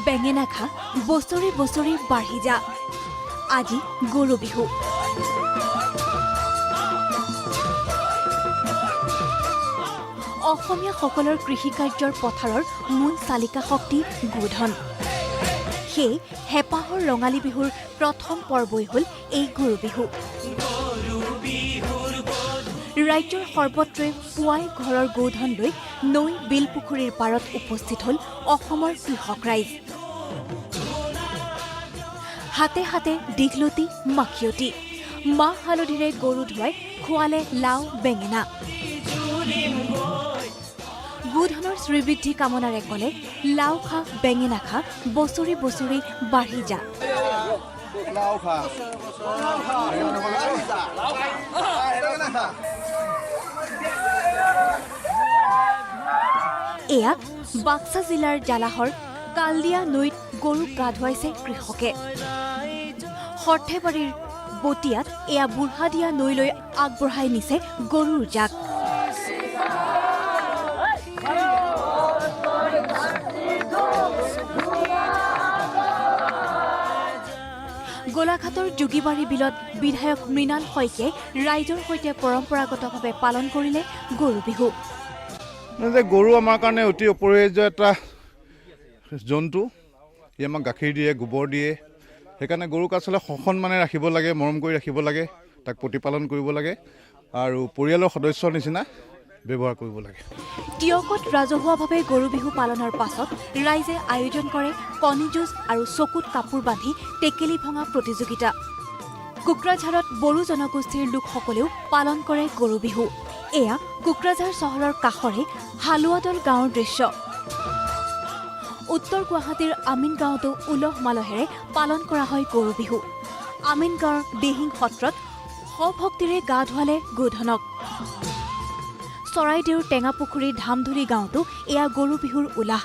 বেঙেনা খা বছৰি বছৰি বাঢ়ি যা আজি গৰু বিহু অসমীয়া সকলৰ কৃষি কাৰ্যৰ পথাৰৰ মূল চালিকা শক্তি গোধন সেই হেপাহৰ ৰঙালী বিহুৰ প্ৰথম পৰ্বই হ'ল এই গৰু বিহু ৰাজ্যৰ সৰ্বত্ৰে পুৱাই ঘৰৰ গোধন লৈ নৈ বিল পুখুৰীৰ পাৰত উপস্থিত হ'ল অসমৰ কৃষক ৰাইজ হাতে হাতে দীঘলতি মাখিয়তি মাহ হালধিৰে গৰু ধুৱাই খোৱালে লাও বেঙেনা গোধনৰ শ্ৰীবৃদ্ধি কামনাৰে ক'লে লাও খা বেঙেনা খা বছৰি বছৰি বাঢ়ি যা এয়া বাক্সা জিলাৰ জালাহৰ কালদিয়া নৈত গৰুক গা ধুৱাইছে কৃষকে সৰ্থেবাৰীৰ বটিয়াত এয়া বুঢ়াদিয়া নৈলৈ আগবঢ়াই নিছে গৰুৰ জাক গোলাঘাটৰ যোগীবাৰী বিলত বিধায়ক মৃণাল শইকীয়াই ৰাইজৰ সৈতে পৰম্পৰাগতভাৱে পালন কৰিলে গৰু বিহু গৰু আমাৰ কাৰণে অতি অপৰিহাৰ্য এটা জন্তু ই আমাক গাখীৰ দিয়ে গোবৰ দিয়ে সেইকাৰণে গৰুক আচলতে সন্মানে ৰাখিব লাগে মৰম কৰি ৰাখিব লাগে তাক প্ৰতিপালন কৰিব লাগে আৰু পৰিয়ালৰ সদস্যৰ নিচিনা ব্যৱহাৰ কৰিব লাগে টিয়কত ৰাজহুৱাভাৱে গৰু বিহু পালনৰ পাছত ৰাইজে আয়োজন কৰে কণী যুঁজ আৰু চকুত কাপোৰ বান্ধি টেকেলি ভঙা প্ৰতিযোগিতা কোকৰাঝাৰত বড়ো জনগোষ্ঠীৰ লোকসকলেও পালন কৰে গৰু বিহু এয়া কোকৰাঝাৰ চহৰৰ কাষৰে হালুৱাদল গাঁৱৰ দৃশ্য উত্তৰ গুৱাহাটীৰ আমিন গাঁৱতো উলহ মালহেৰে পালন কৰা হয় গৰু বিহু আমিন গাঁৱৰ দিহিং সত্ৰত সভক্তিৰে গা ধুৱালে গোধনক চৰাইদেউৰ টেঙাপুখুৰীৰ ধামধুলি গাঁৱতো এয়া গৰু বিহুৰ উলাহ